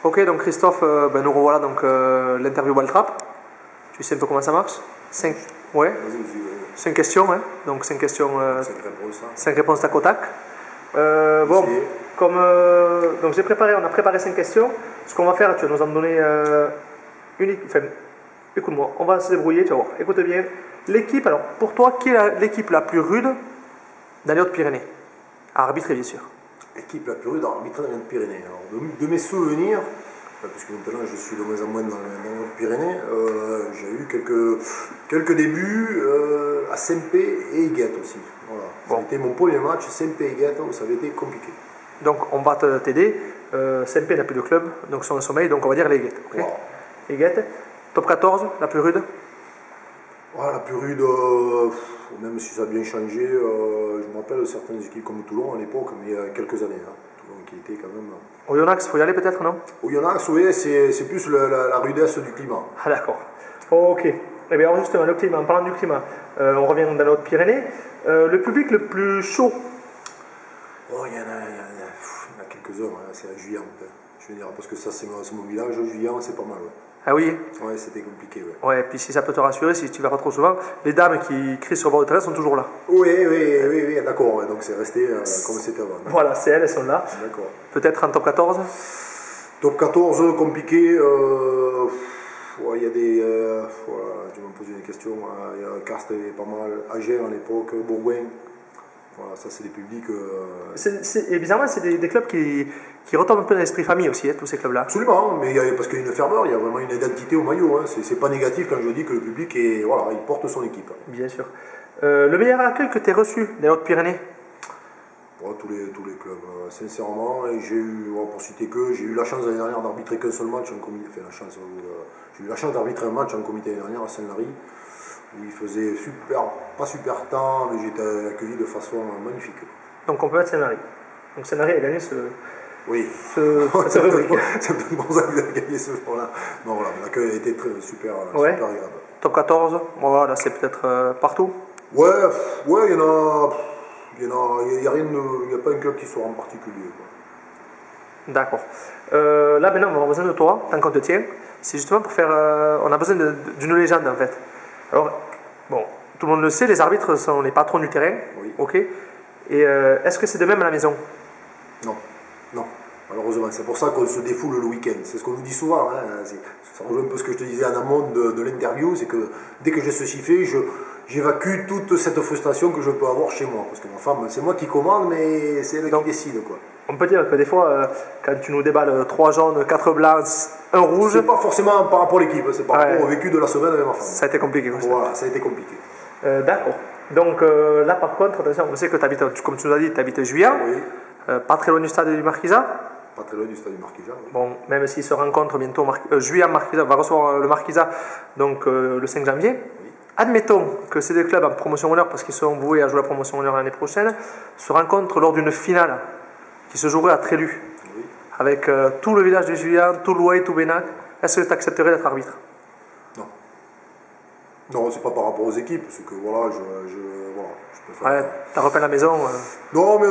Ok, donc Christophe, nous revoilà donc l'interview Baltrap. Tu sais un peu comment ça marche? 5 ouais. Vas-y. 5 questions, hein. Donc 5 questions, 5 réponses tac au tac. Donc on a préparé 5 questions. Ce qu'on va faire, tu vas nous en donner écoute-moi, on va se débrouiller, tu vas voir. Écoute bien. L'équipe, alors pour toi, qui est l'équipe la plus rude dans les Hautes-Pyrénées? À arbitrer, bien sûr. L'équipe la plus rude à arbitrer dans les Hautes-Pyrénées. Alors, de mes souvenirs, puisque maintenant je suis de moins en moins dans les Hautes-Pyrénées, j'ai eu quelques débuts à Saint-Pé et Aiguette aussi. Voilà. Ça a été mon premier match, Saint-Pé et Aiguette, où ça avait été compliqué. Donc on va t'aider. Saint-Pé n'a plus de club, donc sont en sommeil, donc on va dire les Aiguettes. Okay. Wow. Aiguette. Top 14, la plus rude? La plus rude, même si ça a bien changé, je me rappelle certaines équipes comme Toulon à l'époque, mais il y a quelques années. Toulon qui était quand même. Oyonnax, il faut y aller peut-être, non? Oyonnax, oui, c'est plus la rudesse du climat. Ah d'accord. Ok. Eh bien, alors justement, le climat, en parlant du climat, on revient dans les Hautes-Pyrénées. Le public le plus chaud? Il y en a quelques-uns, c'est à Juillan. Je veux dire, parce que ça, c'est mon village, Juillan, c'est pas mal. Ouais. Ah oui? Ouais, c'était compliqué. Ouais, puis si ça peut te rassurer, si tu vas pas trop souvent, les dames qui crient sur le bord de terrain sont toujours là. Oui, d'accord. Donc c'est resté comme c'était avant. Voilà, c'est elles sont là. D'accord. Peut-être en top 14? Top 14, compliqué. Il y a des. Tu me poses une question. Il y a Castres, pas mal. Agen à l'époque, Bourgoin. Voilà, ça c'est des publics. Et bizarrement, c'est des clubs qui retombent un peu dans l'esprit famille aussi, tous ces clubs-là. Absolument, mais parce qu'il y a une ferveur, il y a vraiment une identité au maillot. C'est pas négatif quand je dis que le public il porte son équipe. Bien sûr. Le meilleur accueil que tu as reçu dans les Hautes-Pyrénées? Tous les clubs, sincèrement. Et j'ai eu, pour citer que, j'ai eu la chance l'année dernière d'arbitrer qu'un seul match en comité. J'ai eu la chance d'arbitrer un match en comité l'année dernière à Saint-Lary, où il faisait pas super temps, mais j'étais accueilli de façon magnifique. Donc on peut mettre Saint-Lary. Donc Saint-Lary a gagné ce. Oui. cette rubrique. C'est pour ça que vous avez gagné ce jour-là. Non, voilà, l'accueil a été super agréable. Top 14, voilà, c'est peut-être partout. Ouais, il y en a. Il n'y a pas un club qui soit en particulier. D'accord. Là maintenant on va avoir besoin de toi, tant qu'on te tient. C'est justement pour faire. On a besoin d'une légende en fait. Alors, bon, tout le monde le sait, les arbitres sont les patrons du terrain. Oui. Ok. Et est-ce que c'est de même à la maison? Non. Malheureusement, c'est pour ça qu'on se défoule le week-end. C'est ce qu'on nous dit souvent. Ça rejoint un peu ce que je te disais en amont de l'interview, c'est que dès que j'ai ceci fait, j'évacue toute cette frustration que je peux avoir chez moi. Parce que ma femme, c'est moi qui commande, mais c'est elle qui décide. Quoi. On peut dire que des fois, quand tu nous déballes 3 jaunes, 4 blancs, 1 rouge... C'est pas forcément par rapport à l'équipe, c'est par rapport au vécu de la semaine avec ma femme. Ça a été compliqué. Voilà, ça a été compliqué. D'accord. Donc là, par contre, attention, on sait que tu habites, comme tu nous as dit, tu habites Juillan, pas très loin du stade du Marquisat. Pas très loin du stade du Marquisat. Oui. Bon, même s'ils se rencontrent bientôt, Juillan Marquisat va recevoir le Marquisat donc, le 5 janvier. Oui. Admettons que ces deux clubs en promotion honneur, parce qu'ils sont voués à jouer la promotion honneur l'année prochaine, se rencontrent lors d'une finale qui se jouerait à Trélu, avec tout le village de Juillan, tout Louet, tout Bénac. Est-ce que tu accepterais d'être arbitre? Non, c'est pas par rapport aux équipes, c'est que voilà, je préfère. Ouais, t'as repeint la maison. Non, mais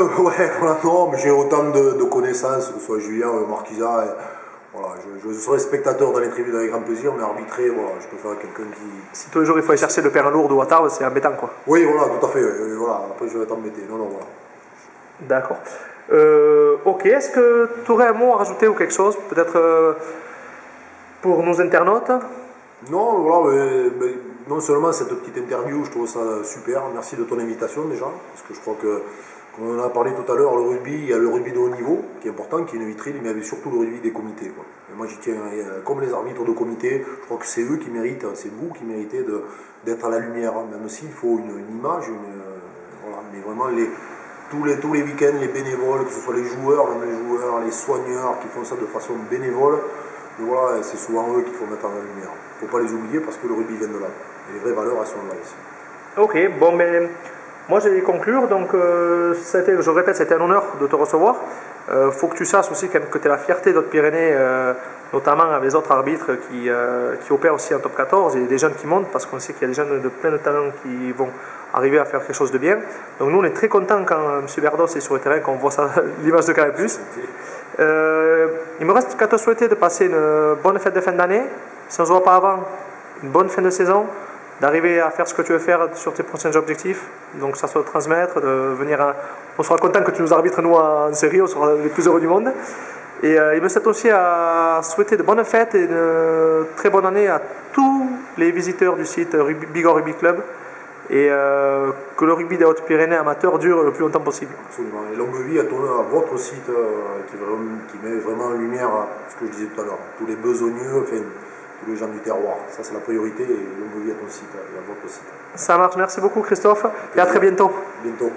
j'ai autant de connaissances, que ce soit Juillan ou Marquisat. Je serai spectateur dans les tribunes avec grand plaisir, mais arbitrer, je préfère quelqu'un qui. Si tous les jours il faut aller chercher le père lourd ou à Tarbes, c'est embêtant quoi. Oui, voilà, tout à fait. Après je vais t'embêter. Non, voilà. D'accord. Ok, est-ce que tu aurais un mot à rajouter ou quelque chose, peut-être pour nos internautes? Non, mais non seulement cette petite interview, je trouve ça super. Merci de ton invitation déjà, parce que je crois que, comme on en a parlé tout à l'heure, le rugby, il y a le rugby de haut niveau qui est important, qui est une vitrine, mais il y avait surtout le rugby des comités. Quoi. Et moi j'y tiens, comme les arbitres de comité, je crois que c'est eux qui méritent, c'est vous qui méritez d'être à la lumière, même s'il faut une image, mais vraiment tous les week-ends, les bénévoles, que ce soit les joueurs, les soigneurs qui font ça de façon bénévole, et c'est souvent eux qu'il faut mettre en lumière. Il ne faut pas les oublier parce que le rugby vient de là. Et les vraies valeurs, elles sont là aussi. Ok, bon, mais moi je vais conclure. Donc, je répète, c'était un honneur de te recevoir. Faut que tu saches aussi quand même que tu es la fierté d'Hautes-Pyrénées, notamment avec les autres arbitres qui opèrent aussi en top 14 et des jeunes qui montent parce qu'on sait qu'il y a des jeunes de plein de talents qui vont arriver à faire quelque chose de bien. Donc, nous, on est très contents quand M. Berdos est sur le terrain, qu'on voit ça, l'image de Canal+. Il me reste qu'à te souhaiter de passer une bonne fête de fin d'année. Si on ne se voit pas avant, une bonne fin de saison, d'arriver à faire ce que tu veux faire sur tes prochains objectifs. Donc ça soit de transmettre, de venir on sera content que tu nous arbitres nous en série, on sera les plus heureux du monde. Et il me reste aussi à souhaiter de bonnes fêtes et une très bonne année à tous les visiteurs du site Bigorre Rugby Club. Et que le rugby des Hautes-Pyrénées amateur dure le plus longtemps possible. Absolument. Et longue vie à votre site qui met vraiment en lumière ce que je disais tout à l'heure. Tous les besogneux, enfin, tous les gens du terroir. Ça, c'est la priorité. Et longue vie à ton site et à votre site. Ça marche. Merci beaucoup, Christophe. Et à très bientôt. Bientôt.